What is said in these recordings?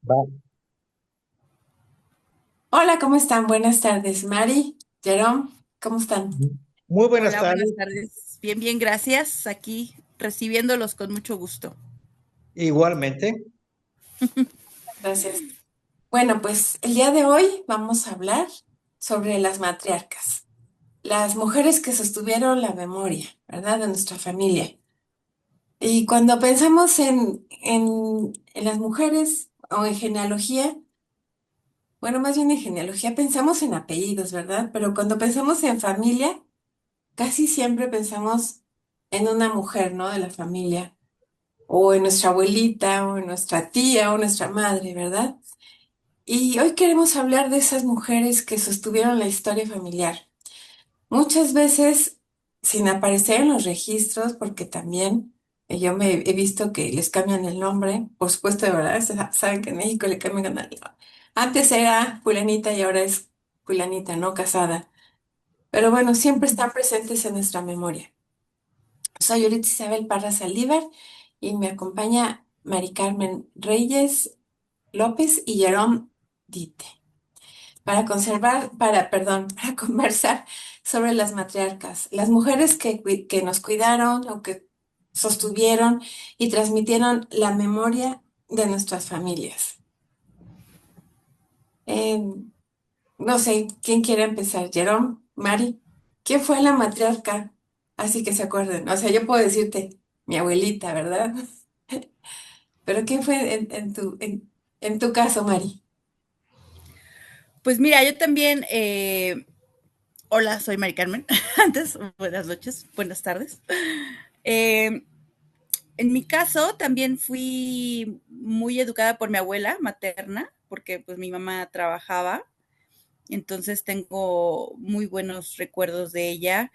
Va. Hola, ¿cómo están? Buenas tardes, Mari, Jerome, ¿cómo están? Muy buenas Hola, buenas tardes. tardes. Bien, bien, gracias. Aquí recibiéndolos con mucho gusto. Igualmente. Gracias. Bueno, pues el día de hoy vamos a hablar sobre las matriarcas, las mujeres que sostuvieron la memoria, ¿verdad? De nuestra familia. Y cuando pensamos en las mujeres o en genealogía, bueno, más bien en genealogía pensamos en apellidos, ¿verdad? Pero cuando pensamos en familia, casi siempre pensamos en una mujer, ¿no? De la familia. O en nuestra abuelita, o en nuestra tía, o nuestra madre, ¿verdad? Y hoy queremos hablar de esas mujeres que sostuvieron la historia familiar. Muchas veces sin aparecer en los registros, porque también yo me he visto que les cambian el nombre, por supuesto, de verdad, saben que en México le cambian el. Antes era fulanita y ahora es fulanita, no casada. Pero bueno, siempre están presentes en nuestra memoria. Soy Yulitza Isabel Parra Saldívar y me acompaña Mari Carmen Reyes López y Jerome Dite para conversar sobre las matriarcas, las mujeres que nos cuidaron o que sostuvieron y transmitieron la memoria de nuestras familias. Eh, no sé, ¿quién quiere empezar? Jerome, Mari, ¿quién fue la matriarca? Así que se acuerden. O sea, yo puedo decirte mi abuelita, ¿verdad? Pero ¿quién fue en tu caso, Mari? Pues mira, yo también, hola, soy Mari Carmen. Antes, buenas noches, buenas tardes. Eh, en mi caso, también fui muy educada por mi abuela materna, porque pues mi mamá trabajaba, entonces tengo muy buenos recuerdos de ella.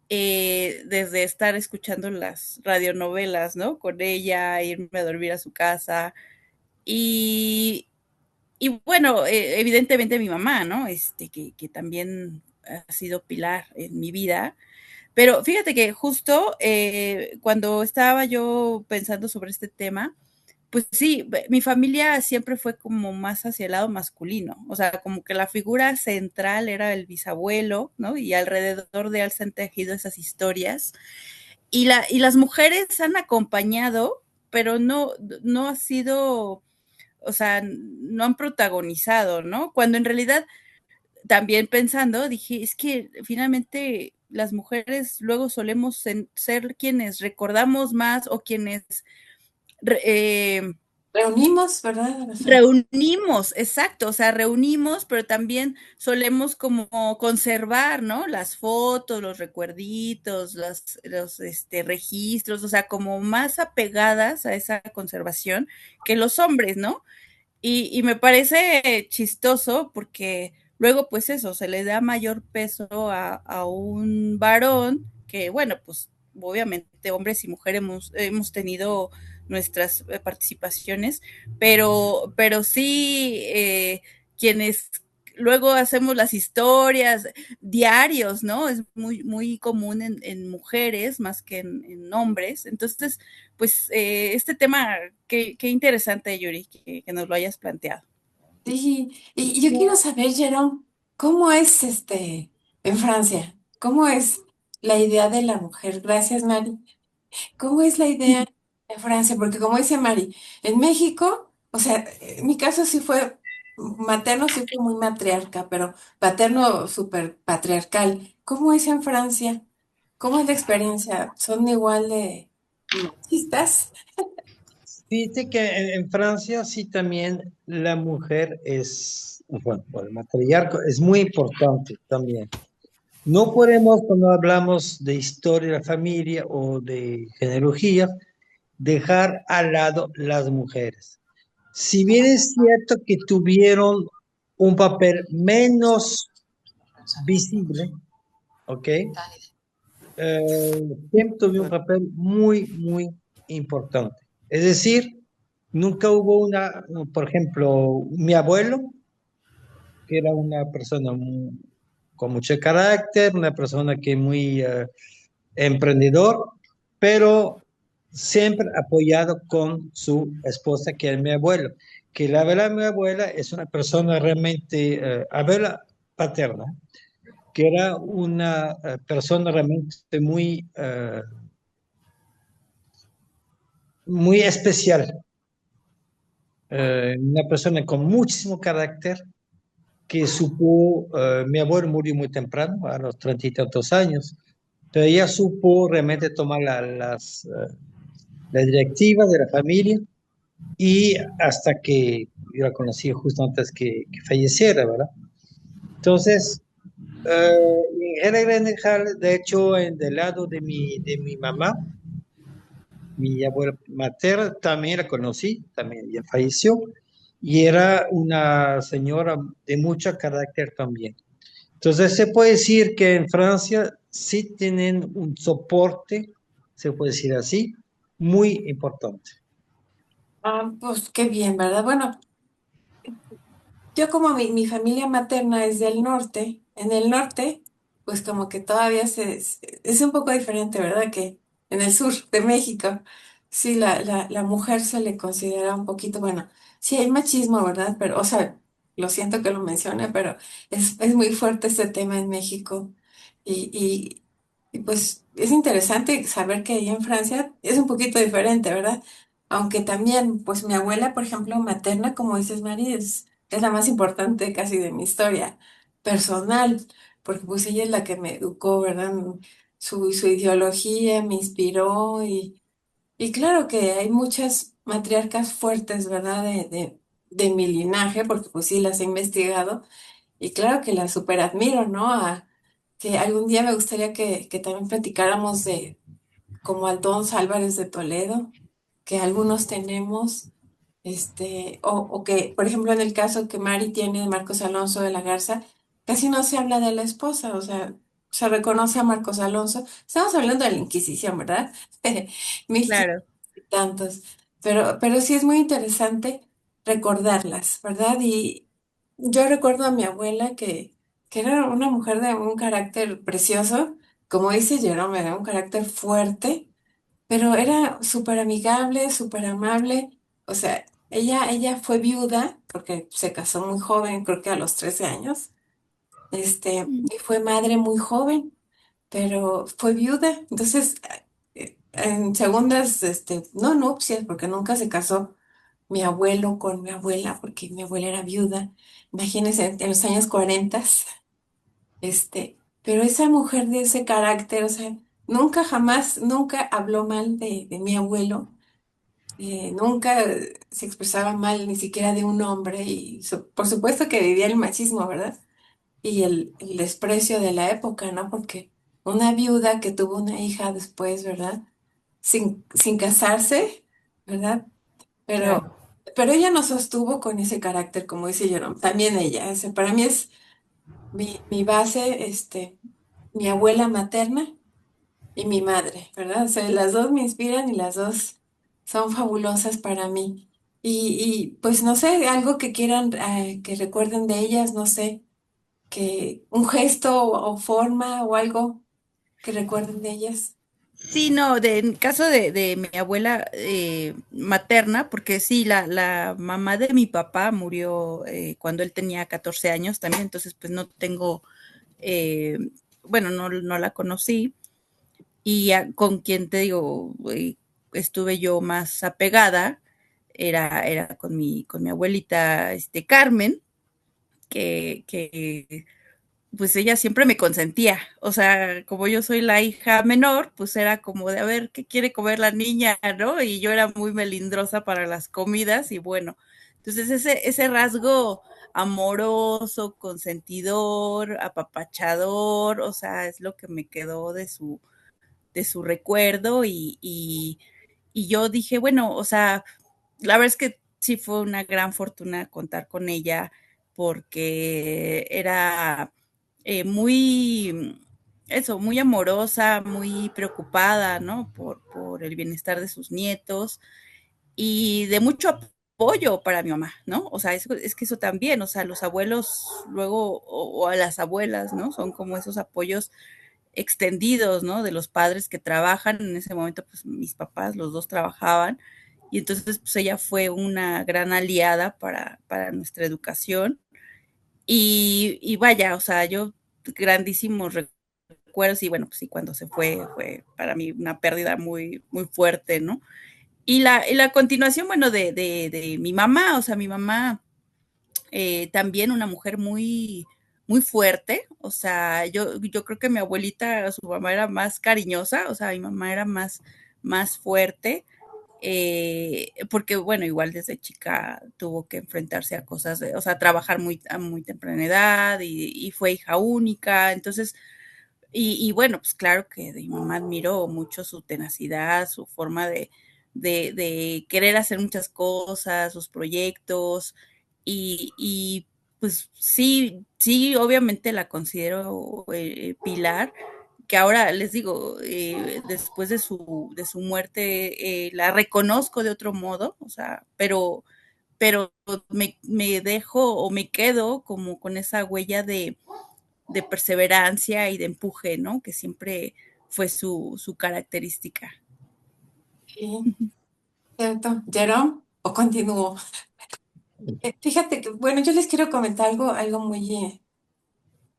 Desde estar escuchando las radionovelas, ¿no? Con ella, irme a dormir a su casa. Y, y bueno, evidentemente mi mamá, ¿no? Que también ha sido pilar en mi vida. Pero fíjate que justo cuando estaba yo pensando sobre este tema, pues sí, mi familia siempre fue como más hacia el lado masculino, o sea, como que la figura central era el bisabuelo, ¿no? Y alrededor de él se han tejido esas historias. Y las mujeres han acompañado, pero no ha sido, o sea, no han protagonizado, ¿no? Cuando en realidad, también pensando, dije, es que finalmente las mujeres luego solemos ser quienes recordamos más o quienes re, Reunimos, ¿verdad? A la familia. reunimos, exacto, o sea, reunimos, pero también solemos como conservar, ¿no? Las fotos, los recuerditos, los registros, o sea, como más apegadas a esa conservación que los hombres, ¿no? Y me parece chistoso porque luego, pues eso, se le da mayor peso a un varón que, bueno, pues obviamente hombres y mujeres hemos tenido nuestras participaciones, pero sí quienes luego hacemos las historias, diarios, ¿no? Es muy común en mujeres más que en hombres. Entonces, pues este tema, qué interesante, Yuri, que nos lo hayas planteado. Sí, y yo quiero saber, Jerome, ¿cómo es en Francia? ¿Cómo es la idea de la mujer? Gracias, Mari. ¿Cómo es la idea en Francia? Porque como dice Mari, en México, o sea, en mi caso sí fue materno, sí fue muy matriarca, pero paterno súper patriarcal. ¿Cómo es en Francia? ¿Cómo es la experiencia? ¿Son igual de machistas? Fíjate que en Francia sí también la mujer es, bueno, o el matriarca es muy importante también. No podemos, cuando hablamos de historia de la familia o de genealogía, dejar al lado las mujeres. Si bien es cierto que tuvieron un papel menos visible, ¿ok? Siempre tuvo un papel muy, muy importante. Es decir, nunca hubo por ejemplo, mi abuelo, que era una persona con mucho carácter, una persona que muy emprendedor, pero siempre apoyado con su esposa, que es mi abuelo. que la verdad mi abuela es una persona realmente, abuela paterna, que era una persona realmente muy especial, una persona con muchísimo carácter, que supo, mi abuelo murió muy temprano, a los 30 y tantos años, pero ella supo realmente tomar la directiva de la familia y hasta que yo la conocí justo antes que falleciera, ¿verdad? Entonces, en general, de hecho, del lado de mi mamá, mi abuela materna también la conocí, también ya falleció, y era una señora de mucho carácter también. Entonces, se puede decir que en Francia sí tienen un soporte, se puede decir así, muy importante. Ah, pues qué bien, ¿verdad? Bueno, yo como mi familia materna es del norte, en el norte, pues como que todavía es un poco diferente, ¿verdad? Que en el sur de México, sí, la mujer se le considera un poquito, bueno, sí hay machismo, ¿verdad? Pero, o sea, lo siento que lo mencione, pero es muy fuerte este tema en México. Y pues es interesante saber que ahí en Francia es un poquito diferente, ¿verdad? Aunque también, pues mi abuela, por ejemplo, materna, como dices, Mari, es la más importante casi de mi historia personal, porque pues ella es la que me educó, ¿verdad? Su ideología me inspiró y claro que hay muchas matriarcas fuertes, ¿verdad? De mi linaje, porque pues sí las he investigado y claro que las super admiro, ¿no? Que algún día me gustaría que también platicáramos de como Aldonza Álvarez de Toledo, que algunos tenemos, o que, por ejemplo, en el caso que Mari tiene de Marcos Alonso de la Garza, casi no se habla de la esposa, o sea, se reconoce a Marcos Alonso. Estamos hablando de la Inquisición, ¿verdad? Mil quinientos Claro. y tantos. Pero sí es muy interesante recordarlas, ¿verdad? Y yo recuerdo a mi abuela que era una mujer de un carácter precioso, como dice Jerome, era un carácter fuerte pero era súper amigable, súper amable. O sea, ella fue viuda porque se casó muy joven, creo que a los 13 años. Y fue madre muy joven, pero fue viuda. Entonces, en segundas, no nupcias, porque nunca se casó mi abuelo con mi abuela, porque mi abuela era viuda. Imagínense, en los años 40. Pero esa mujer de ese carácter, o sea, nunca jamás, nunca habló mal de mi abuelo, nunca se expresaba mal ni siquiera de un hombre y por supuesto que vivía el machismo, ¿verdad? Y el desprecio de la época, ¿no? Porque una viuda que tuvo una hija después, ¿verdad? Sin casarse, ¿verdad? Claro. Pero, pero ella no sostuvo con ese carácter, como dice Jerome, también ella, para mí es mi base, mi abuela materna y mi madre, ¿verdad? O sea, las dos me inspiran y las dos son fabulosas para mí. Pues no sé, algo que quieran que recuerden de ellas, no sé, que un gesto o forma o algo que recuerden de ellas. Sí, no, en caso de mi abuela materna, porque sí, la mamá de mi papá murió cuando él tenía 14 años también, entonces pues no tengo, eh, bueno, no la conocí. Y con quien te digo, estuve yo más apegada, era con mi abuelita Carmen, que pues ella siempre me consentía, o sea, como yo soy la hija menor, pues era como de a ver qué quiere comer la niña, ¿no? Y yo era muy melindrosa para las comidas y bueno, entonces ese rasgo amoroso, consentidor, apapachador, o sea, es lo que me quedó de su recuerdo y yo dije, bueno, o sea, la verdad es que sí fue una gran fortuna contar con ella porque era eso, muy amorosa, muy preocupada, ¿no? Por el bienestar de sus nietos y de mucho apoyo para mi mamá, ¿no? O sea, es que eso también, o sea, los abuelos luego, o a las abuelas, ¿no? Son como esos apoyos extendidos, ¿no? De los padres que trabajan. En ese momento, pues mis papás, los dos trabajaban y entonces pues ella fue una gran aliada para nuestra educación y vaya, o sea, yo grandísimos recuerdos y bueno, pues sí, cuando se fue para mí una pérdida muy, muy fuerte, ¿no? Y la continuación, bueno, de mi mamá, o sea, mi mamá también una mujer muy, muy fuerte, o sea, yo creo que mi abuelita, su mamá era más cariñosa, o sea, mi mamá era más fuerte, porque bueno, igual desde chica tuvo que enfrentarse a cosas, o sea, trabajar a muy temprana edad y fue hija única, entonces, y bueno, pues claro que de mi mamá admiro mucho su tenacidad, su forma de querer hacer muchas cosas, sus proyectos, y pues sí, sí, obviamente la considero pilar, que ahora les digo, después de su muerte, la reconozco de otro modo, o sea, pero me dejo o me quedo como con esa huella de perseverancia y de empuje, ¿no? Que siempre fue su característica. Sí, cierto. ¿Jerome? ¿O continúo? Fíjate que, bueno, yo les quiero comentar algo muy,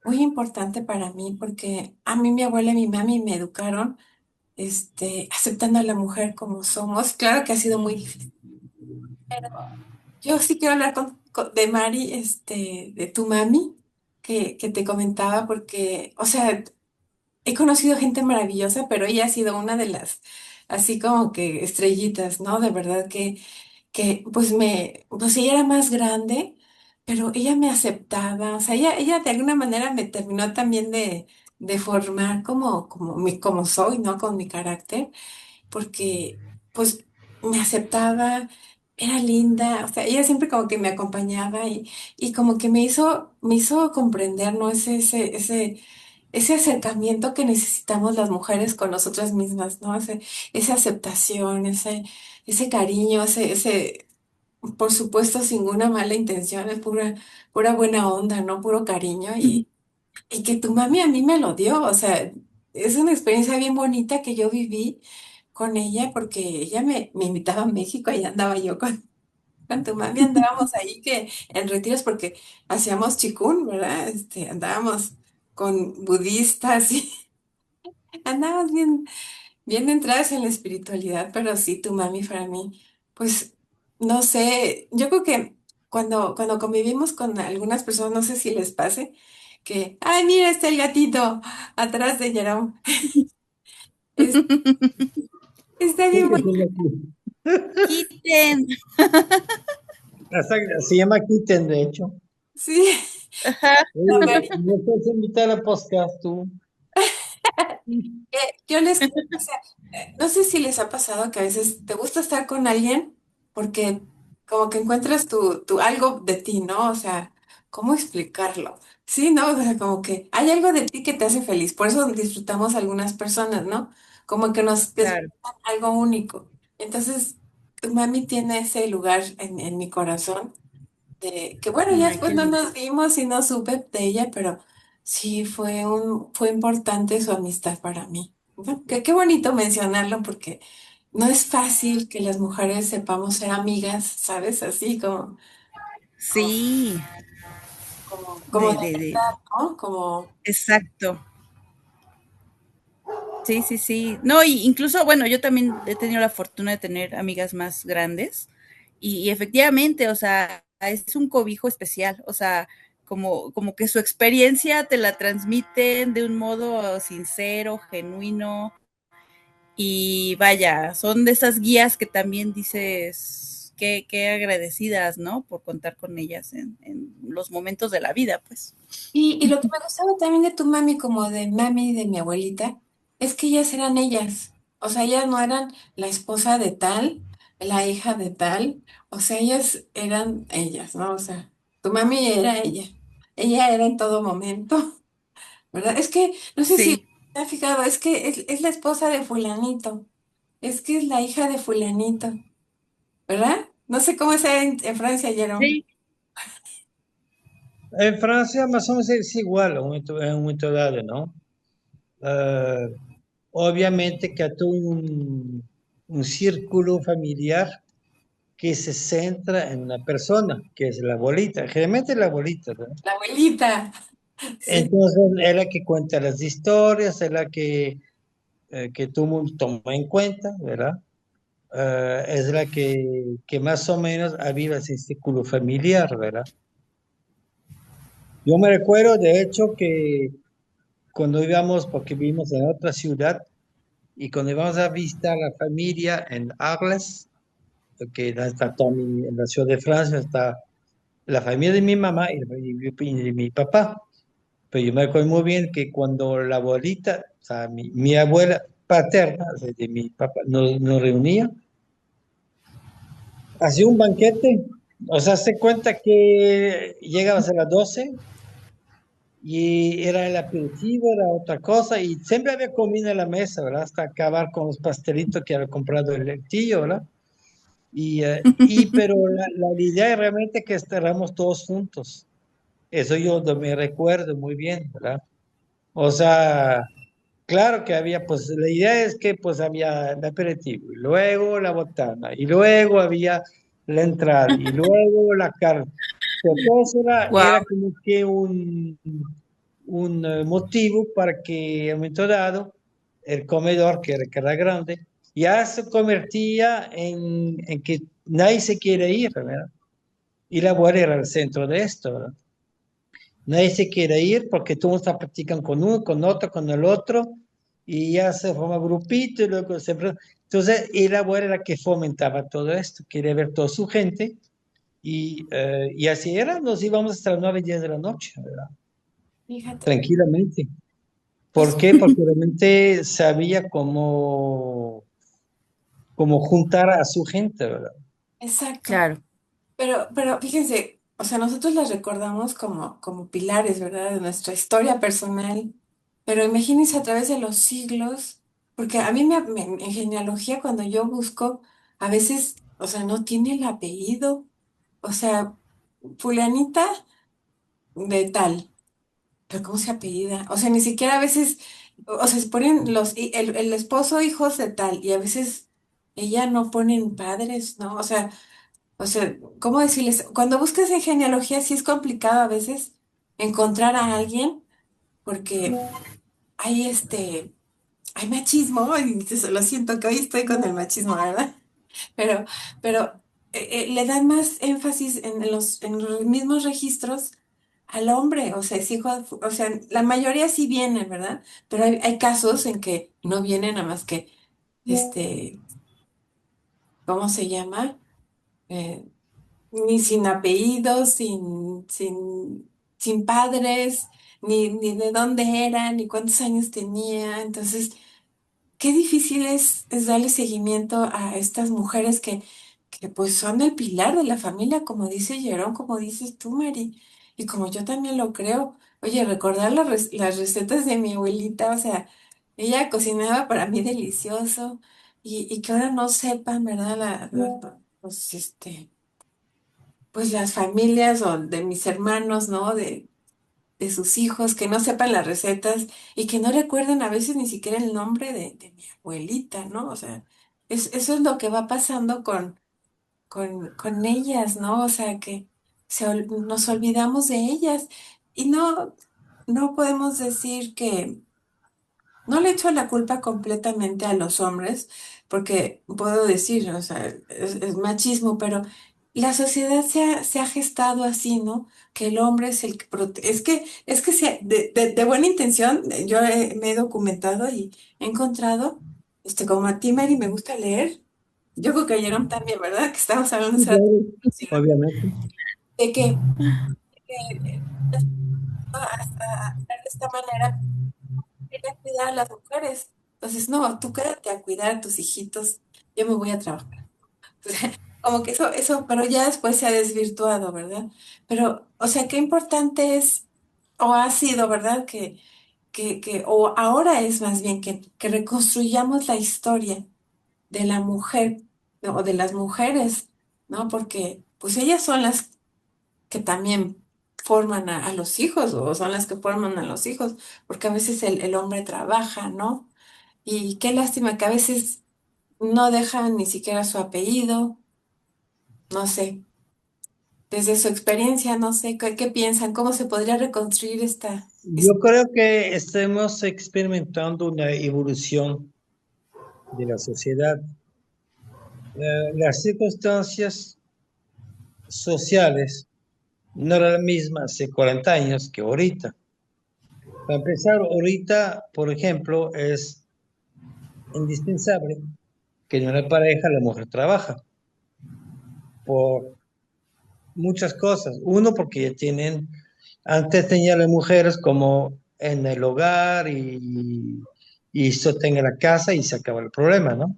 muy importante para mí, porque a mí mi abuela y mi mami me educaron, aceptando a la mujer como somos. Claro que ha sido muy difícil, pero yo sí quiero hablar de Mari, de tu mami, que te comentaba, porque, o sea, he conocido gente maravillosa, pero ella ha sido una de las, así como que estrellitas, ¿no? De verdad que pues ella era más grande, pero ella me aceptaba, o sea, ella de alguna manera me terminó también de formar como soy, ¿no? Con mi carácter, porque pues me aceptaba, era linda, o sea, ella siempre como que me acompañaba y como que me hizo comprender, ¿no? Ese acercamiento que necesitamos las mujeres con nosotras mismas, ¿no? Esa aceptación, ese cariño, por supuesto, sin ninguna mala intención, es pura buena onda, ¿no? Puro cariño y que tu mami a mí me lo dio, o sea, es una experiencia bien bonita que yo viví con ella porque ella me invitaba a México y andaba yo con tu mami, andábamos ahí que en retiros porque hacíamos chikún, ¿verdad? Andábamos con budistas y andábamos bien entradas en la espiritualidad, pero sí, tu mami para mí, pues, no sé, yo creo que cuando convivimos con algunas personas, no sé si les pase, que, ay, mira, está el gatito atrás de Jerome. Es- Está Sí, bien que bonito. tengo aquí. Quiten. Se llama Kitten, de hecho. Sí, Ajá. la Oye, Mari. ¿no estás invitada a podcast tú? O sea, no sé si les ha pasado que a veces te gusta estar con alguien porque como que encuentras tu algo de ti, ¿no? O sea, ¿cómo explicarlo? Sí, ¿no? O sea, como que hay algo de ti que te hace feliz. Por eso disfrutamos algunas personas, ¿no? Como que nos Claro, despiertan algo único. Entonces, tu mami tiene ese lugar en mi corazón que bueno, ya ay, después qué no lindo. nos vimos y no supe de ella, pero sí fue importante su amistad para mí. Bueno, qué bonito mencionarlo porque no es fácil que las mujeres sepamos ser amigas, ¿sabes? Así como, Sí, como de verdad, ¿no? Como, exacto. Sí, sí, sí. No, y incluso, bueno, yo también he tenido la fortuna de tener amigas más grandes y efectivamente, o sea, es un cobijo especial, o sea, como que su experiencia te la transmiten de un modo sincero, genuino y vaya, son de esas guías que también dices que agradecidas, ¿no? Por contar con ellas en los momentos de la vida, pues. y lo que me gustaba también de tu mami, como de mami y de mi abuelita, es que ellas eran ellas. O sea, ellas no eran la esposa de tal, la hija de tal. O sea, ellas eran ellas, ¿no? O sea, tu mami era ella. Ella era en todo momento, ¿verdad? Es que, no sé si Sí, te has fijado, es que es la esposa de fulanito. Es que es la hija de fulanito, ¿verdad? No sé cómo es en Francia, Jerome. sí, En Francia más o menos es igual en un momento dado, ¿no? Eh, Obviamente que hay todo un círculo familiar que se centra en una persona, que es la abuelita, generalmente la abuelita, ¿no? La abuelita, sí. Entonces, es la que cuenta las historias, es la que todo el mundo toma en cuenta, ¿verdad? Es la que más o menos aviva ese círculo familiar, ¿verdad? Yo me recuerdo, de hecho, que cuando íbamos, porque vivimos en otra ciudad, y cuando íbamos a visitar a la familia en Arles, que está en la ciudad de Francia, está la familia de mi mamá y de mi papá. Pero yo me acuerdo muy bien que cuando la abuelita, o sea, mi abuela paterna, o sea, de mi papá, nos reunía, hacía un banquete, o sea, se cuenta que llegabas a las 12 y era el aperitivo, era otra cosa, y siempre había comida en la mesa, ¿verdad? Hasta acabar con los pastelitos que había comprado el tío, ¿verdad? Pero la idea es realmente que estaremos todos juntos. Eso yo me recuerdo muy bien, ¿verdad? O sea, claro que había, pues la idea es que pues había el aperitivo, y luego la botana, y luego había la entrada, y luego la carne. Pero todo eso Wow, era como que un motivo para que en un momento dado el comedor, que era grande, ya se convertía en que nadie se quiere ir, ¿verdad? Y la abuela era el centro de esto, ¿verdad? Nadie se quiere ir porque todos está practican con uno, con otro, con el otro, y ya se forma grupito y luego se... Entonces, y la abuela era la que fomentaba todo esto, quería ver toda su gente, y así era, nos íbamos hasta las 9, 10 de la noche, ¿verdad? Fíjate, Tranquilamente. ¿Por pues qué? Porque realmente sabía cómo juntar a su gente, ¿verdad? exacto. claro. Pero fíjense, o sea, nosotros las recordamos como pilares, ¿verdad? De nuestra historia personal. Pero imagínense a través de los siglos, porque a mí en genealogía cuando yo busco, a veces, o sea, no tiene el apellido. O sea, fulanita de tal. Pero ¿cómo se apellida? O sea, ni siquiera a veces, o sea, se ponen el esposo hijos de tal, y a veces ella no ponen padres, ¿no? O sea, ¿cómo decirles? Cuando buscas en genealogía sí es complicado a veces encontrar a alguien, porque hay hay machismo, y lo siento que hoy estoy con el machismo, ¿verdad? Pero, pero le dan más énfasis en los mismos registros al hombre, o sea, es hijo, o sea, la mayoría sí vienen, ¿verdad? Pero hay casos en que no vienen nada más que, este, ¿cómo se llama? Eh, Ni sin apellidos, sin padres, ni de dónde eran, ni cuántos años tenía. Entonces, qué difícil es darle seguimiento a estas mujeres que pues son el pilar de la familia, como dice Jerón, como dices tú, Mary, y como yo también lo creo. Oye, recordar las recetas de mi abuelita, o sea, ella cocinaba para mí delicioso, y que ahora no sepan, ¿verdad? Pues, pues las familias o de mis hermanos, ¿no? De sus hijos, que no sepan las recetas y que no recuerden a veces ni siquiera el nombre de mi abuelita, ¿no? O sea, eso es lo que va pasando con ellas, ¿no? O sea, que nos olvidamos de ellas y no podemos decir que no le echo la culpa completamente a los hombres, porque puedo decir, o sea, es machismo, pero la sociedad se ha gestado así, ¿no? Que el hombre es el que es que de buena intención, yo me he documentado y he encontrado, como a ti, Mary, me gusta leer. Yo creo que a Jerome también, ¿verdad? Que estamos hablando Sí, hace rato, claro, obviamente. de que hasta de esta manera quería cuidar a las mujeres. Entonces, no, tú quédate a cuidar a tus hijitos, yo me voy a trabajar. Como que pero ya después se ha desvirtuado, ¿verdad? Pero, o sea, qué importante es, o ha sido, ¿verdad? O ahora es más bien que reconstruyamos la historia de la mujer, ¿no? O de las mujeres, ¿no? Porque, pues ellas son las que también forman a los hijos, o son las que forman a los hijos, porque a veces el hombre trabaja, ¿no? Y qué lástima que a veces no dejan ni siquiera su apellido, No sé, desde su experiencia, no sé, ¿qué piensan? ¿Cómo se podría reconstruir esta? Yo creo que estamos experimentando una evolución de la sociedad. Las circunstancias sociales no eran las mismas hace 40 años que ahorita. Para empezar, ahorita, por ejemplo, es indispensable que en una pareja la mujer trabaja por muchas cosas. Uno, porque ya tienen, antes tenían las mujeres como en el hogar y sostenga la casa y se acaba el problema, ¿no?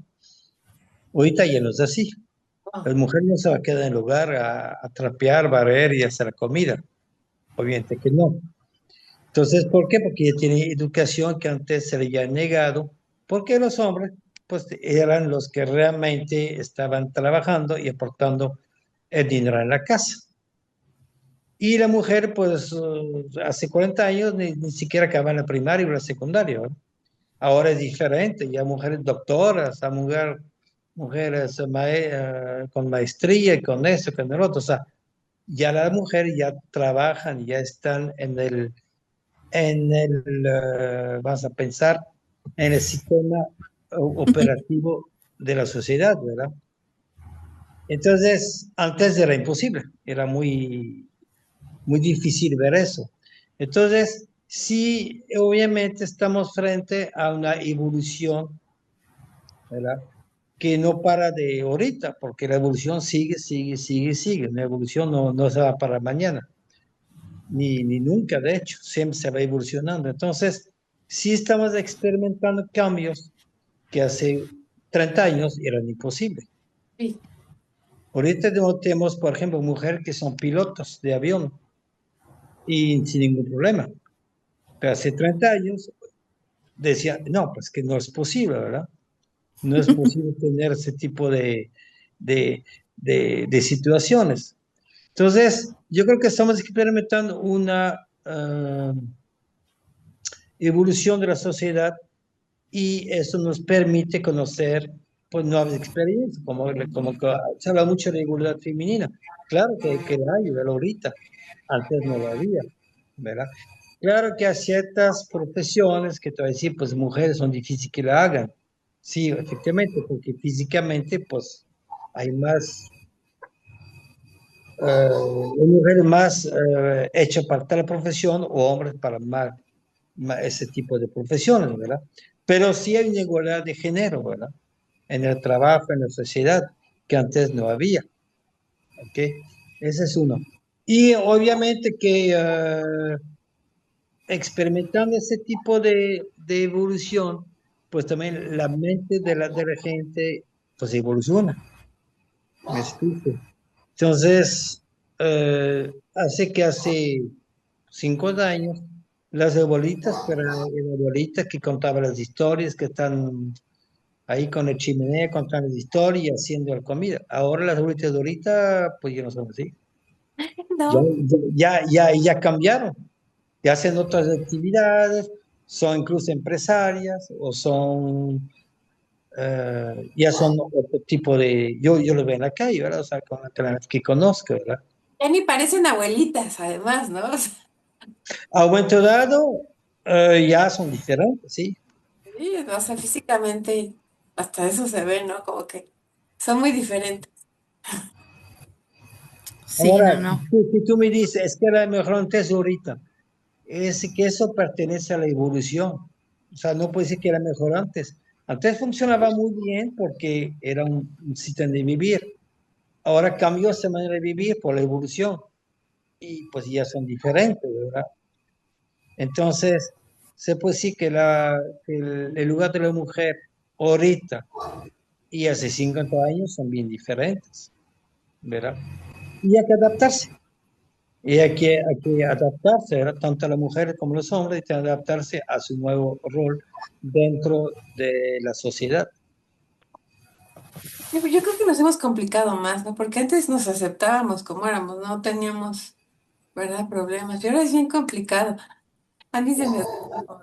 Ahorita ya no es así. Oh, La mujer no se va a quedar en el hogar a trapear, barrer y hacer la comida. Obviamente que no. Entonces, ¿por qué? Porque ella tiene educación que antes se le había negado, porque los hombres, pues, eran los que realmente estaban trabajando y aportando el dinero en la casa. Y la mujer, pues, hace 40 años ni siquiera acababa en la primaria o la secundaria, ¿no? Ahora es diferente, ya mujeres doctoras, a mujeres con maestría y con eso, con el otro. O sea, ya las mujeres ya trabajan, ya están vas a pensar, en el sistema operativo de la sociedad, ¿verdad? Entonces, antes era imposible, era muy difícil ver eso. Entonces, sí, obviamente estamos frente a una evolución, ¿verdad? Que no para de ahorita, porque la evolución sigue. La evolución no se va para mañana, ni nunca, de hecho, siempre se va evolucionando. Entonces, sí estamos experimentando cambios que hace 30 años eran imposibles. sí. Ahorita no tenemos, por ejemplo, mujeres que son pilotos de avión y sin ningún problema. Pero hace 30 años decía, no, pues que no es posible, ¿verdad? No es posible tener ese tipo de, de situaciones. Entonces, yo creo que estamos experimentando una evolución de la sociedad y eso nos permite conocer pues nuevas experiencias, como que se habla mucho de la igualdad femenina. Claro que la hay, ¿verdad? Ahorita, antes no la había, ¿verdad? Claro que hay ciertas profesiones que te voy a decir, pues mujeres son difíciles que la hagan. Sí, efectivamente, porque físicamente pues hay más, mujeres más hechas para tal profesión o hombres para más, ese tipo de profesiones, ¿verdad? Pero sí hay una igualdad de género, ¿verdad? En el trabajo, en la sociedad, que antes no había, ¿ok? Ese es uno. Y obviamente que experimentando ese tipo de evolución, pues también la mente de la gente, pues evoluciona, ¿me explico? Entonces, hace que hace 50 años, las abuelitas, pero eran abuelitas que contaban las historias, que están ahí con el chimenea contando las historias y haciendo la comida. Ahora las abuelitas de ahorita, pues ya no son así. Ya, No, ya cambiaron, ya hacen otras actividades, son incluso empresarias o son, ya son otro tipo de, yo lo veo en la calle, ¿verdad? O sea, con las que conozco, ¿verdad? ya ni parecen abuelitas, además, ¿no? O sea, A momento dado, ya son diferentes, sí. sí, o sea, físicamente hasta eso se ve, ¿no? Como que son muy diferentes. Sí, no, Ahora, no. si tú me dices, es que era mejor antes o ahorita, es que eso pertenece a la evolución. O sea, no puede decir que era mejor antes. Antes funcionaba muy bien porque era un sistema de vivir. Ahora cambió esa manera de vivir por la evolución y pues ya son diferentes, ¿verdad? Entonces, se puede decir que el lugar de la mujer ahorita y hace 50 años son bien diferentes, ¿verdad? Y hay que adaptarse. Y hay que adaptarse, ¿verdad? Tanto las mujeres como los hombres, tienen que adaptarse a su nuevo rol dentro de la sociedad. Yo creo que nos hemos complicado más, ¿no? Porque antes nos aceptábamos como éramos, no teníamos, ¿verdad? Problemas. Y ahora es bien complicado. A mí se me hace como,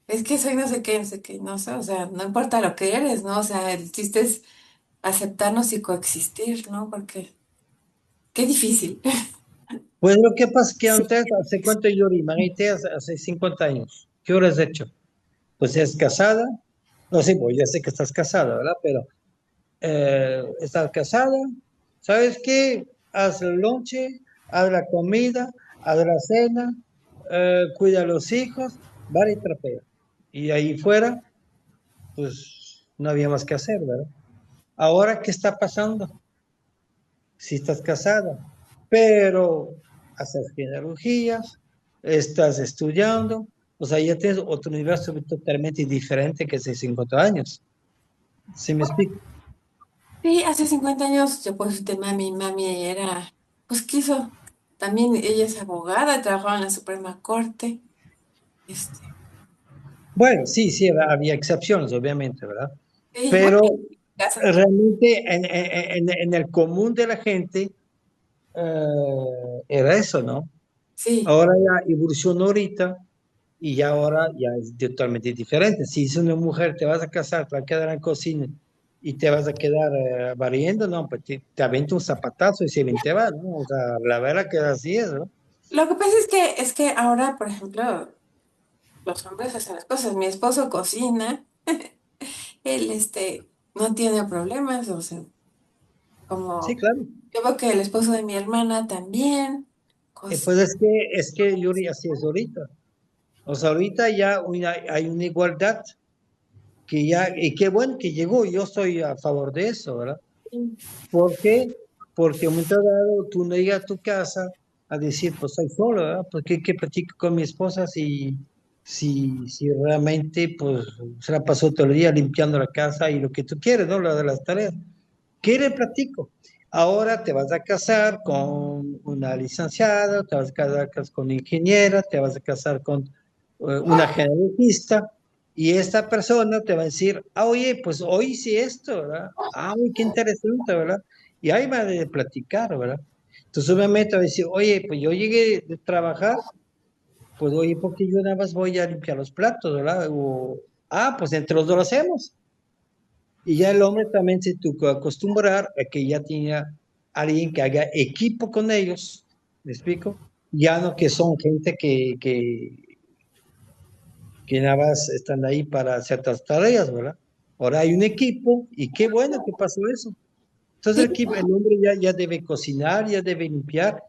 es que soy no sé qué, no sé qué, no sé, o sea, no importa lo que eres, ¿no? O sea, el chiste es aceptarnos y coexistir, ¿no? Porque Qué difícil. Pues lo que pasa es que Sí. antes, ¿hace cuánto yo imagínate, hace 50 años? ¿Qué horas has hecho? Pues es casada, no sé, pues ya sé que estás casada, ¿verdad? Pero estás casada, ¿sabes qué? Haz el lonche, haz la comida, haz la cena, cuida a los hijos, vale y trapea. Y ahí fuera, pues no había más que hacer, ¿verdad? Ahora, ¿qué está pasando? Si estás casada, pero haces genealogías, estás estudiando, o sea, ya tienes otro universo totalmente diferente que hace 50 años. ¿Sí me explico? Sí, hace 50 años yo pues de mami era, pues quiso, también ella es abogada, trabajaba en la Suprema Corte, este, Bueno, sí, sí, había excepciones, obviamente, ¿verdad? y bueno, Pero en mi casa, realmente en el común de la gente era eso, ¿no? sí, Ahora ya evolucionó ahorita y ya ahora ya es totalmente diferente. Si es una mujer, te vas a casar, te vas a quedar en la cocina y te vas a quedar barriendo, no, pues te avienta un zapatazo y se bien te va, ¿no? O sea, la verdad que así es, ¿no? lo que pasa es que ahora, por ejemplo, los hombres hacen las cosas, mi esposo cocina, él, no tiene problemas, o sea, Sí, como, claro. yo veo que el esposo de mi hermana también, Pues es que Yuri, así es ahorita. O sea, ahorita ya hay una igualdad que ya, y qué bueno que llegó, yo estoy a favor de eso, ¿verdad? ¿Por qué? Porque a un momento dado tú no llegas a tu casa a decir, pues soy solo, ¿verdad? ¿Por qué platico con mi esposa si realmente pues se la pasó todo el día limpiando la casa y lo que tú quieres, ¿no? Lo de las tareas. ¿Qué le platico? Ahora te vas a casar con una licenciada, te vas a casar con una ingeniera, te vas a casar con una genealogista, y esta persona te va a decir, oye, pues hoy sí esto, ¿verdad? Uy, qué interesante, ¿verdad? Y ahí va a platicar, ¿verdad? Entonces obviamente va a decir, oye, pues yo llegué de trabajar, pues oye, porque yo nada más voy a limpiar los platos, ¿verdad? Pues entre los dos lo hacemos. Y ya el hombre también se tuvo que acostumbrar a que ya tenía alguien que haga equipo con ellos, ¿me explico? Ya no que son gente que nada más están ahí para ciertas tareas, ¿verdad? Ahora hay un equipo y qué bueno que pasó eso. Entonces sí, el hombre ya debe cocinar, ya debe limpiar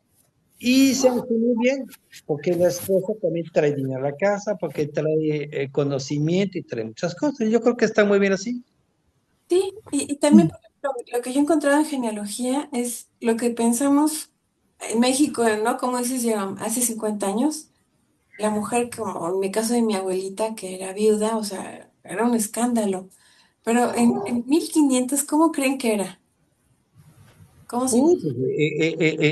y se hace muy bien, porque la esposa también trae dinero a la casa, porque trae conocimiento y trae muchas cosas. Yo creo que está muy bien así. sí, y también, por ejemplo, lo que yo he encontrado en genealogía es lo que pensamos en México, ¿no? Como dices, ya hace 50 años, la mujer, como en mi caso de mi abuelita, que era viuda, o sea, era un escándalo. Pero en 1500, ¿cómo creen que era? ¿Cómo se Pues,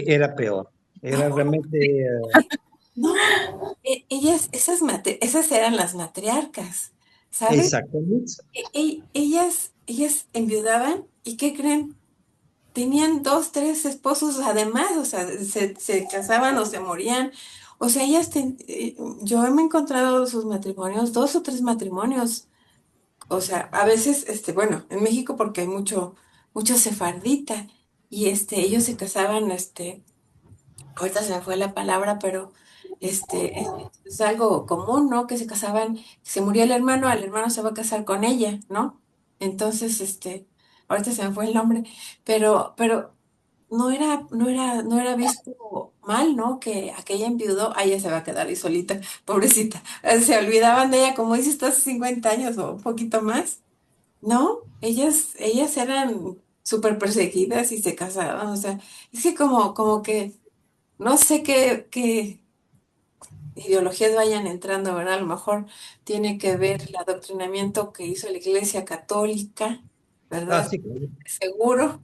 era peor. Era No, realmente no, esas eran las matriarcas, ¿sabes? exactamente. Ellas enviudaban y ¿qué creen? Tenían dos, tres esposos además, o sea, se casaban o se morían. O sea, yo me he encontrado sus matrimonios, dos o tres matrimonios. O sea, a veces, bueno, en México porque hay mucho sefardita y ellos se casaban, ahorita se me fue la palabra, pero es algo común, ¿no? Que se casaban, se murió el hermano, al hermano se va a casar con ella, ¿no? Entonces, ahorita se me fue el nombre, pero no era visto mal, ¿no? Que aquella enviudó, ella se va a quedar ahí solita, pobrecita. Se olvidaban de ella, como dice, hasta hace 50 años o un poquito más. No, ellas eran súper perseguidas y se casaban, o sea, es que como que no sé qué ideologías vayan entrando, ¿verdad? A lo mejor tiene que ver el adoctrinamiento que hizo la Iglesia Católica, ¿verdad? Sí, claro. Seguro.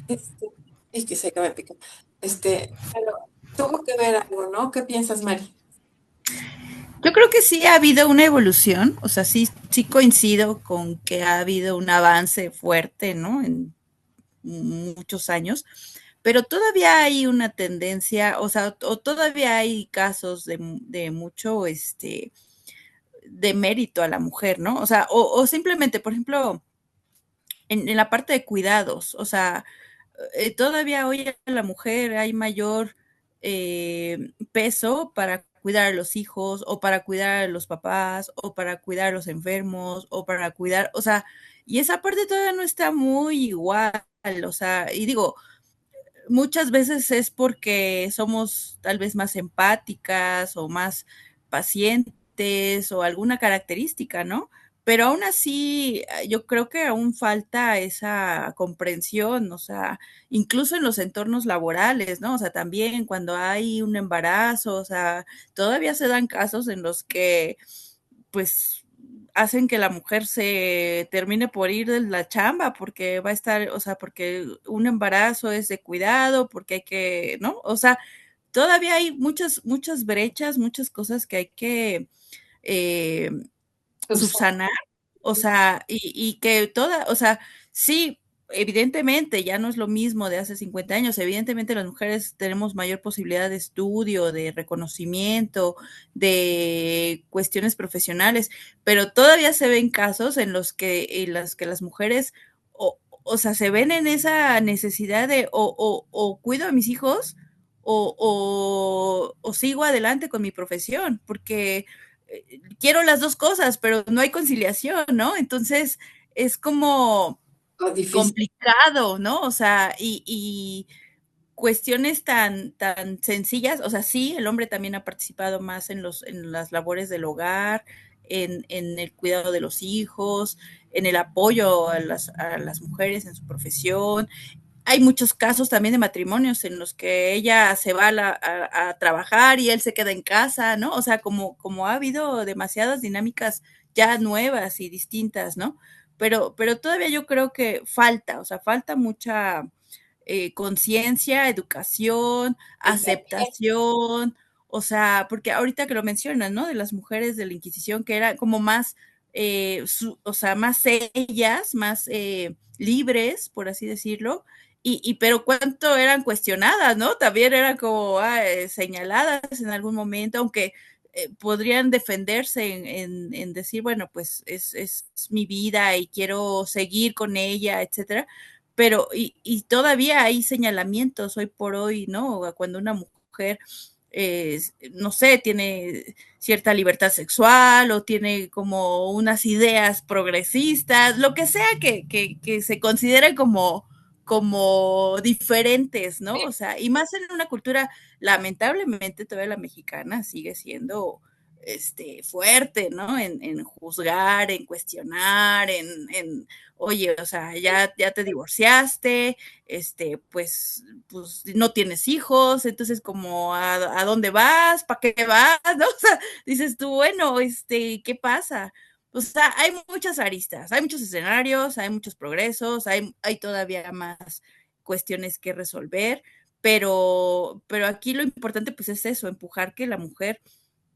Este, y que sé que me pica. Pero tuvo que ver algo, ¿no? ¿Qué piensas, Mari? Yo creo que sí ha habido una evolución, o sea, sí coincido con que ha habido un avance fuerte, ¿no? En muchos años, pero todavía hay una tendencia, o sea, o todavía hay casos de mucho, de mérito a la mujer, ¿no? O sea, o simplemente, por ejemplo, en la parte de cuidados, o sea, todavía hoy a la mujer hay mayor peso para cuidar a los hijos o para cuidar a los papás o para cuidar a los enfermos o para cuidar, o sea, y esa parte todavía no está muy igual, o sea, y digo, muchas veces es porque somos tal vez más empáticas o más pacientes o alguna característica, ¿no? Pero aún así, yo creo que aún falta esa comprensión, o sea, incluso en los entornos laborales, ¿no? O sea, también cuando hay un embarazo, o sea, todavía se dan casos en los que, pues, hacen que la mujer se termine por ir de la chamba porque va a estar, o sea, porque un embarazo es de cuidado, porque hay que, ¿no? O sea, todavía hay muchas brechas, muchas cosas que hay que eh, subsanar, o sea, y que toda, o sea, sí, evidentemente ya no es lo mismo de hace 50 años, evidentemente las mujeres tenemos mayor posibilidad de estudio, de reconocimiento, de cuestiones profesionales, pero todavía se ven casos en las que las mujeres, o sea, se ven en esa necesidad de o cuido a mis hijos o sigo adelante con mi profesión, porque quiero las dos cosas, pero no hay conciliación, ¿no? Entonces es como Difícil. complicado, ¿no? O sea, y cuestiones tan sencillas, o sea, sí, el hombre también ha participado más en las labores del hogar, en el cuidado de los hijos, en el apoyo a las mujeres en su profesión, hay muchos casos también de matrimonios en los que ella se va a trabajar y él se queda en casa, ¿no? O sea, como ha habido demasiadas dinámicas ya nuevas y distintas, ¿no? Pero todavía yo creo que falta, o sea, falta mucha conciencia, educación, aceptación, o sea, porque ahorita que lo mencionas, ¿no? De las mujeres de la Inquisición que eran como más, o sea, más ellas, más libres, por así decirlo, pero cuánto eran cuestionadas, ¿no? También eran como señaladas en algún momento, aunque podrían defenderse en decir, bueno, pues es mi vida y quiero seguir con ella, etcétera. Pero, y todavía hay señalamientos hoy por hoy, ¿no? Cuando una mujer no sé, tiene cierta libertad sexual o tiene como unas ideas progresistas, lo que sea que se considere como diferentes, ¿no? O sea, y más en una cultura, lamentablemente todavía la mexicana sigue siendo fuerte, ¿no? En juzgar, en cuestionar, oye, o sea, ya te divorciaste, pues no tienes hijos, entonces como a dónde vas, para qué vas, ¿no? O sea, dices tú, bueno, ¿qué pasa? O sea, hay muchas aristas, hay muchos escenarios, hay muchos progresos, hay todavía más cuestiones que resolver, pero aquí lo importante pues es eso, empujar que la mujer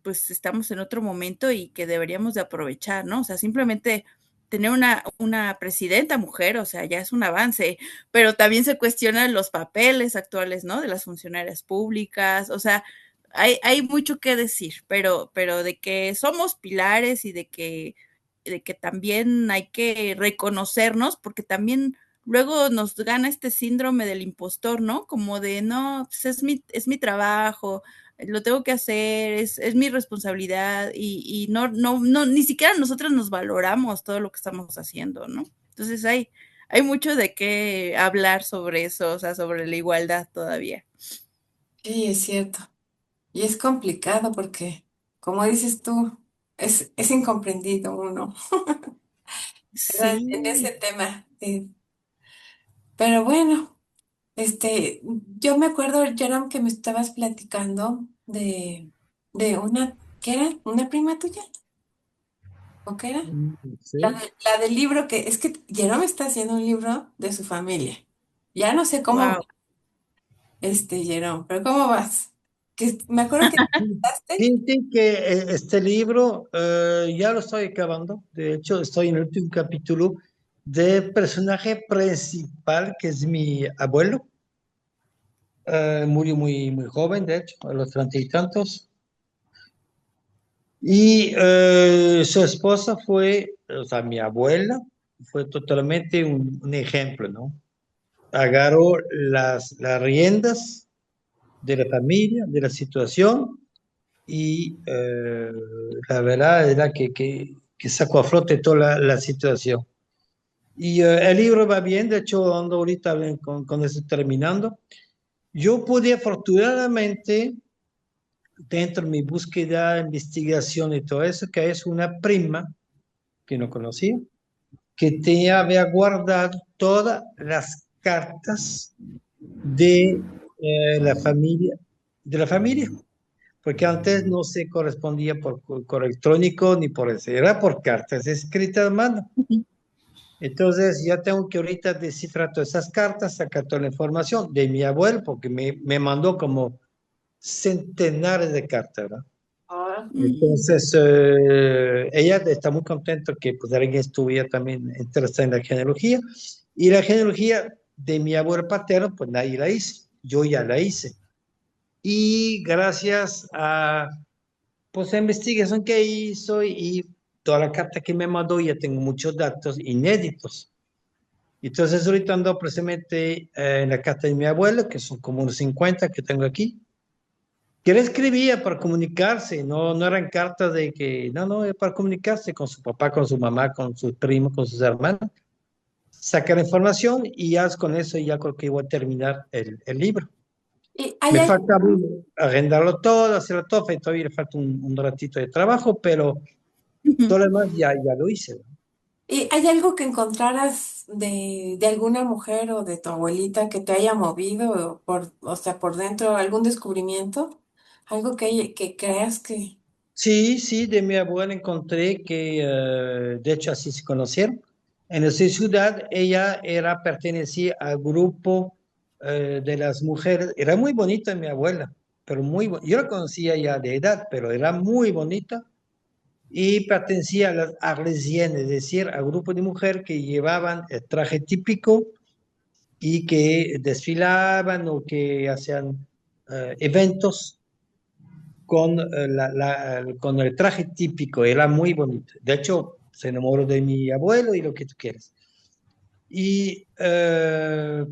pues estamos en otro momento y que deberíamos de aprovechar, ¿no? O sea, simplemente tener una presidenta mujer, o sea, ya es un avance, pero también se cuestionan los papeles actuales, ¿no? De las funcionarias públicas, o sea, hay mucho que decir, pero de que somos pilares y de que también hay que reconocernos, porque también luego nos gana este síndrome del impostor, ¿no? Como de, no, pues es mi trabajo, lo tengo que hacer, es mi responsabilidad y no, ni siquiera nosotros nos valoramos todo lo que estamos haciendo, ¿no? Entonces hay mucho de qué hablar sobre eso, o sea, sobre la igualdad todavía. Sí, es cierto. Y es complicado porque, como dices tú, es incomprendido uno, ¿verdad? En ese Sí, tema. Pero bueno, yo me acuerdo, Jerome, que me estabas platicando de una, ¿qué era? ¿Una prima tuya? ¿O qué era? Sí. La del libro que, es que Jerome está haciendo un libro de su familia. Ya no sé cómo va, wow. Jerome, pero ¿cómo vas? Que me acuerdo que contaste. Fíjate que este libro ya lo estoy acabando. De hecho, estoy en el último capítulo de personaje principal, que es mi abuelo. Murió muy, muy joven, de hecho, a los treinta y tantos. Y su esposa fue, o sea, mi abuela, fue totalmente un ejemplo, ¿no? agarró las riendas de la familia, de la situación, y la verdad era que sacó a flote toda la situación. Y el libro va bien, de hecho ando ahorita bien con eso terminando. Yo pude afortunadamente, dentro de mi búsqueda, investigación y todo eso, que es una prima que no conocía, que te había guardado todas las cartas de de la familia, porque antes no se correspondía por correo electrónico ni por eso, era por cartas escritas a mano. Entonces ya tengo que ahorita descifrar todas esas cartas, sacar toda la información de mi abuelo, porque me mandó como centenares de cartas, ¿verdad? Ah, Entonces, ella está muy contenta que pues, alguien estuviera también interesada en la genealogía. Y la genealogía de mi abuelo paterno, pues nadie la hizo. Yo ya la hice. Y gracias a pues, la investigación que hizo y toda la carta que me mandó, ya tengo muchos datos inéditos. Entonces, ahorita ando precisamente en la carta de mi abuelo, que son como unos 50 que tengo aquí, que él escribía para comunicarse, no eran cartas de que, no, era para comunicarse con su papá, con su mamá, con sus primos, con sus hermanos, sacar información y ya con eso ya creo que voy a terminar el libro. y hay, Me al- falta agendarlo todo, hacerlo todo, y todavía le falta un ratito de trabajo, pero todo lo demás ya lo hice, ¿no? y hay algo que encontraras de alguna mujer o de tu abuelita que te haya movido por, o sea, por dentro, algún descubrimiento, algo que creas que... Sí, sí, de mi abuela encontré que, de hecho, así se conocieron. En esa ciudad, ella pertenecía al grupo de las mujeres. Era muy bonita mi abuela, pero yo la conocía ya de edad, pero era muy bonita y pertenecía a las arlesiennes, es decir, al grupo de mujeres que llevaban el traje típico y que desfilaban o que hacían eventos con, con el traje típico, era muy bonito. De hecho, se enamoró de mi abuelo y lo que tú quieras. Y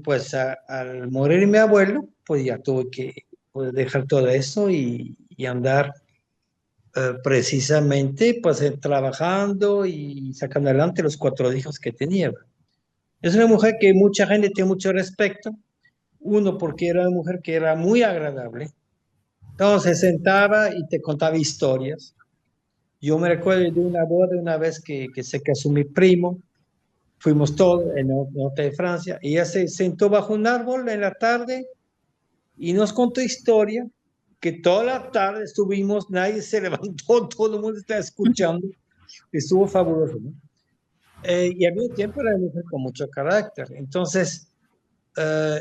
pues al morir mi abuelo, pues ya tuve que pues, dejar todo eso y andar precisamente pues trabajando y sacando adelante los cuatro hijos que tenía. Es una mujer que mucha gente tiene mucho respeto. Uno, porque era una mujer que era muy agradable. Entonces se sentaba y te contaba historias. Yo me recuerdo de una boda una vez que se casó mi primo, fuimos todos en el norte de Francia, y ella se sentó bajo un árbol en la tarde y nos contó historia que toda la tarde estuvimos, nadie se levantó, todo el mundo estaba escuchando, estuvo fabuloso, ¿no? Y al mismo tiempo era una mujer con mucho carácter. Entonces,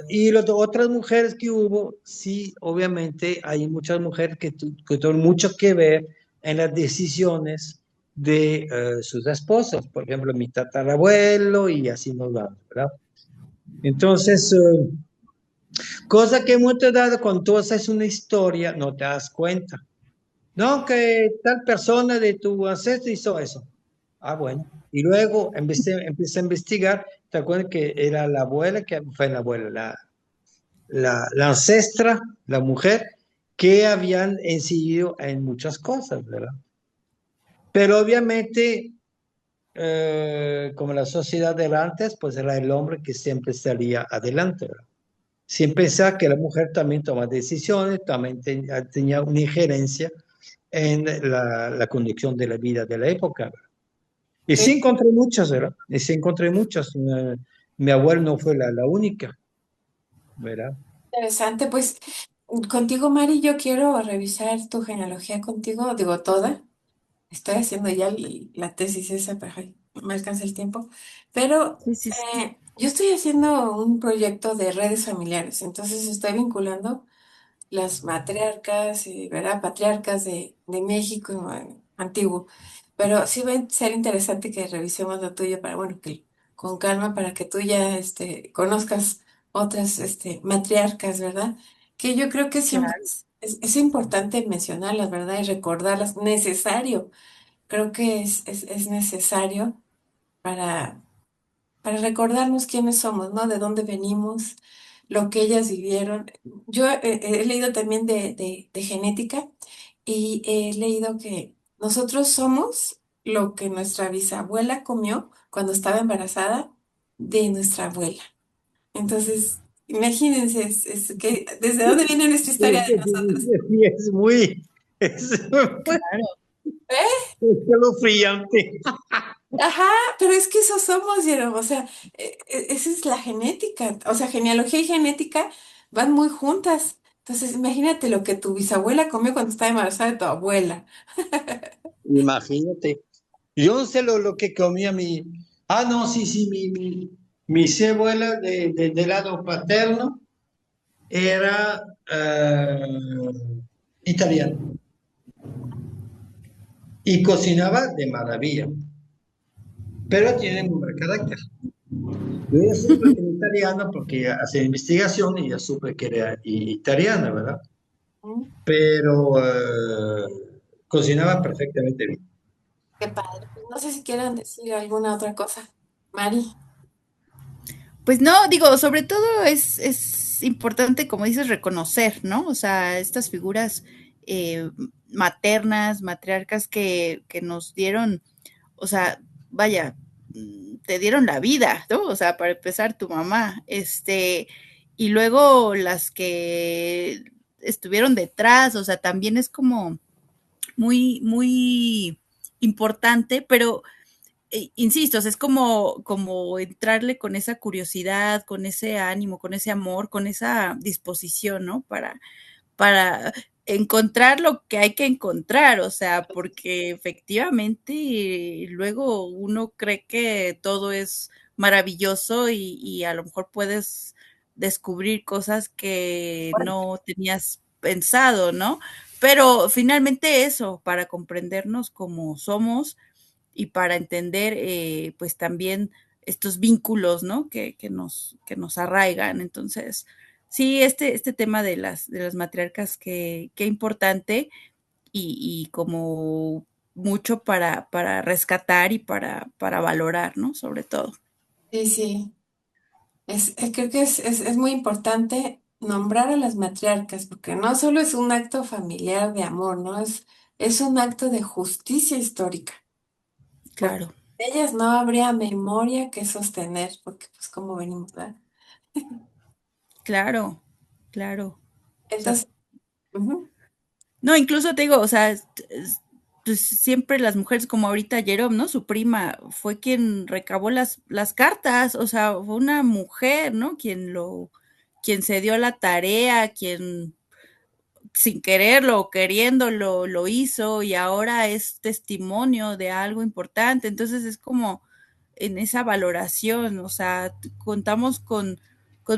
y otras mujeres que hubo, sí, obviamente hay muchas mujeres que tuvieron mucho que ver en las decisiones de sus esposos, por ejemplo, mi tatarabuelo y así nos vamos, ¿verdad? Entonces, cosa que muchas veces cuando tú haces una historia no te das cuenta. No, que tal persona de tu ancestro hizo eso. Ah, bueno. Y luego empecé a investigar, te acuerdas que era la abuela, que fue la abuela, la ancestra, la mujer, que habían incidido en muchas cosas, ¿verdad? Pero obviamente, como la sociedad de antes, pues era el hombre que siempre salía adelante, ¿verdad? Sin pensar que la mujer también toma decisiones, también tenía una injerencia en la conducción de la vida de la época, ¿verdad? Y sí encontré muchas, ¿verdad? Y sí encontré muchas. Mi abuelo no fue la única, ¿verdad? Interesante, pues contigo, Mari, yo quiero revisar tu genealogía contigo, digo toda. Estoy haciendo ya la tesis esa, pero ay, no me alcanza el tiempo. Pero Sí, sí, sí. yo estoy haciendo un proyecto de redes familiares, entonces estoy vinculando las matriarcas y, ¿verdad? Patriarcas de México antiguo. Pero sí va a ser interesante que revisemos lo tuyo para, bueno, que con calma para que tú ya conozcas otras matriarcas, ¿verdad? Que yo creo que siempre Claro. es importante mencionarlas, ¿verdad? Y recordarlas, necesario. Creo que es necesario para, para recordarnos quiénes somos, ¿no? De dónde venimos, lo que ellas vivieron. Yo he leído también de genética y he leído que nosotros somos lo que nuestra bisabuela comió cuando estaba embarazada de nuestra abuela. Entonces, imagínense, que, ¿desde dónde viene nuestra historia de nosotros? Sí, es muy Claro. ¿Eh? escalofriante. Ajá, pero es que eso somos, Jerome, o sea, esa es la genética, o sea, genealogía y genética van muy juntas. Entonces, imagínate lo que tu bisabuela comió cuando estaba embarazada de tu abuela. Imagínate. Yo no sé lo que comía Ah, no, sí, sí, mi abuela del lado paterno era italiana y cocinaba de maravilla, pero tiene muy buen carácter. Yo ya supe que era italiana porque hacía investigación y ya supe que era italiana, ¿verdad? Mm, Pero cocinaba perfectamente bien. qué padre. Pues no sé si quieran decir alguna otra cosa. Mari. Pues no, digo, sobre todo es importante, como dices, reconocer, ¿no? O sea, estas figuras eh, maternas, matriarcas que nos dieron, o sea, vaya, te dieron la vida, ¿no? O sea, para empezar, tu mamá, y luego las que estuvieron detrás, o sea, también es como muy, muy importante, pero insisto, o sea, es como entrarle con esa curiosidad, con ese ánimo, con ese amor, con esa disposición, ¿no? Para encontrar lo que hay que encontrar, o sea, porque efectivamente luego uno cree que todo es maravilloso y a lo mejor puedes descubrir cosas que no tenías pensado, ¿no? Pero finalmente eso, para comprendernos como somos, y para entender pues también estos vínculos, ¿no? Que nos arraigan. Entonces, sí, este tema de las matriarcas, qué importante y como mucho para rescatar y para valorar, ¿no? Sobre todo. Sí, sí. Creo que es muy importante nombrar a las matriarcas, porque no solo es un acto familiar de amor, ¿no? Es un acto de justicia histórica, porque Claro, de ellas no habría memoria que sostener, porque pues como venimos, ¿verdad? claro, claro. O sea, Entonces, ujú, no, incluso te digo, o sea, pues siempre las mujeres, como ahorita Jerome, ¿no? Su prima fue quien recabó las cartas, o sea, fue una mujer, ¿no? Quien se dio la tarea, quien sin quererlo o queriéndolo lo hizo y ahora es testimonio de algo importante. Entonces es como en esa valoración, o sea, contamos con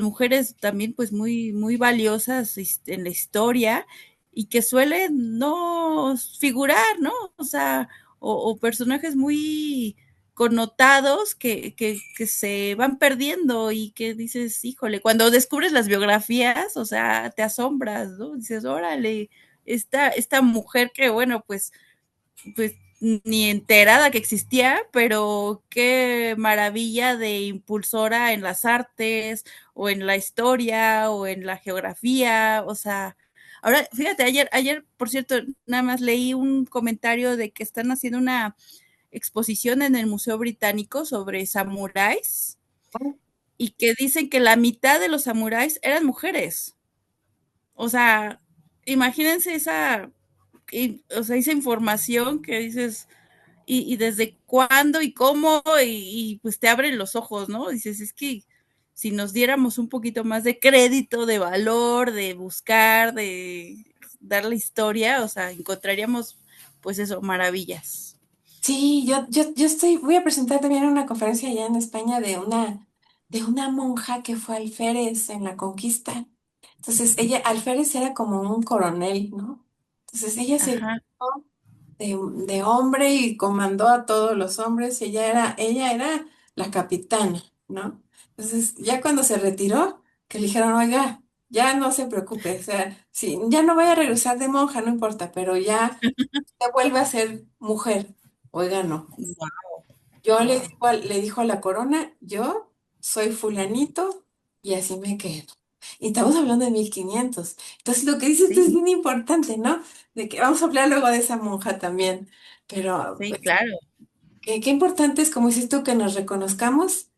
mujeres también pues muy, muy valiosas en la historia y que suelen no figurar, ¿no? O sea, o personajes muy connotados que se van perdiendo y que dices, híjole, cuando descubres las biografías, o sea, te asombras, ¿no? Dices, órale, esta mujer que, bueno, pues ni enterada que existía, pero qué maravilla de impulsora en las artes o en la historia o en la geografía, o sea, ahora fíjate, ayer, por cierto, nada más leí un comentario de que están haciendo una exposición en el Museo Británico sobre samuráis y que dicen que la mitad de los samuráis eran mujeres. O sea, imagínense o sea, esa información que dices, y desde cuándo y cómo, pues te abren los ojos, ¿no? Dices, es que si nos diéramos un poquito más de crédito, de valor, de buscar, de dar la historia, o sea, encontraríamos, pues eso, maravillas. sí, yo voy a presentar también una conferencia allá en España de una monja que fue alférez en la conquista. Entonces, alférez era como un coronel, ¿no? Entonces, ella se Ajá. vistió de hombre y comandó a todos los hombres. Ella era la capitana, ¿no? Entonces, ya cuando se retiró, que le dijeron, oiga, ya no se preocupe, o sea, sí, ya no voy a regresar de monja, no importa, pero ya se vuelve a ser mujer. Oiga, no. Yo le dijo a la corona, yo soy fulanito y así me quedo. Y estamos hablando de 1500. Entonces lo que dices tú es Sí, bien importante, ¿no? De que vamos a hablar luego de esa monja también. Pero sí, pues, claro, qué importante es, como dices tú, que nos reconozcamos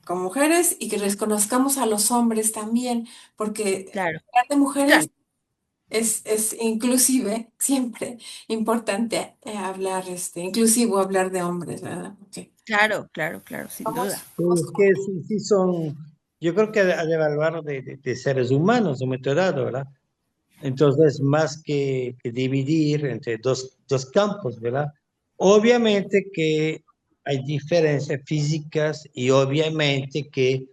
como mujeres y que reconozcamos a los hombres también, porque claro, hablar de claro, mujeres es inclusive siempre importante hablar, inclusivo hablar de hombres, ¿verdad? Porque claro, claro, claro, sin duda. somos Es que sí, sí son, yo creo que ha de evaluar de seres humanos, un momento dado, ¿verdad? Entonces, más que dividir entre dos campos, ¿verdad? Obviamente que hay diferencias físicas y obviamente que,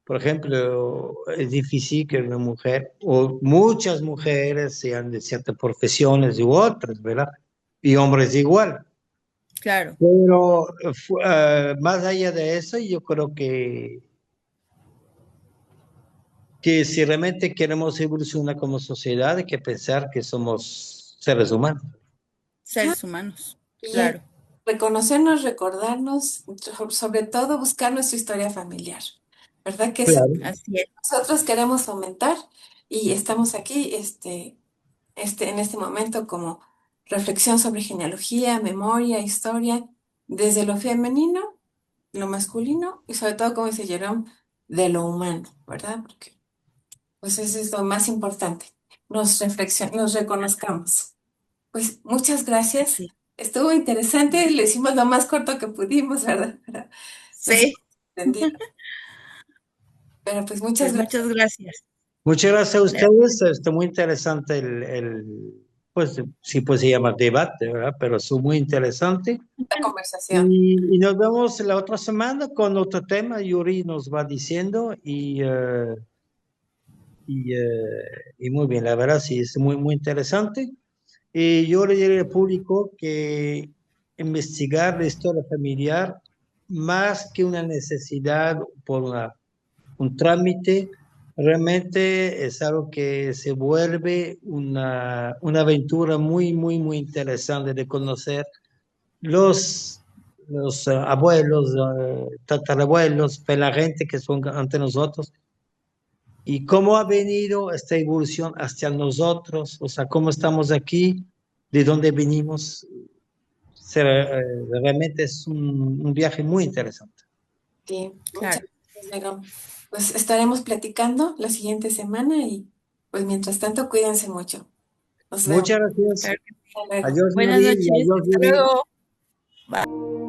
por ejemplo, es difícil que una mujer o muchas mujeres sean de ciertas profesiones u otras, ¿verdad? Y hombres igual. Claro, Pero más allá de eso, yo creo que si realmente queremos evolucionar como sociedad, hay que pensar que somos seres humanos. seres humanos, y es claro, reconocernos, recordarnos, sobre todo buscar nuestra historia familiar, ¿verdad? Que eso es lo Claro. que así es, nosotros queremos fomentar y estamos aquí, en este momento como reflexión sobre genealogía, memoria, historia, desde lo femenino, lo masculino y sobre todo, como dice Jerome, de lo humano, ¿verdad? Porque pues eso es lo más importante, nos reconozcamos. Pues muchas gracias. así. Estuvo interesante, lo hicimos lo más corto que pudimos, ¿verdad? Pero nos hemos Sí, entendido. Pero pues muchas pues gracias. muchas gracias. Muchas gracias a Gracias. ustedes. Está muy interesante pues sí, pues se llama debate, ¿verdad? Pero es muy interesante. La conversación. Y nos vemos la otra semana con otro tema. Yuri nos va diciendo y muy bien, la verdad sí, es muy, muy interesante. Y yo le diré al público que investigar la historia familiar, más que una necesidad por un trámite, realmente es algo que se vuelve una aventura muy, muy, muy interesante de conocer los, los abuelos, tatarabuelos, la gente que son ante nosotros y cómo ha venido esta evolución hacia nosotros, o sea, cómo estamos aquí, de dónde venimos. Realmente es un viaje muy interesante. Sí, muchas Claro, gracias, Vero. Pues estaremos platicando la siguiente semana y pues mientras tanto cuídense mucho. Nos vemos. Muchas gracias. claro. Hasta luego. Adiós, Buenas Yuri, y noches, adiós, hasta Yuri. luego. Bye.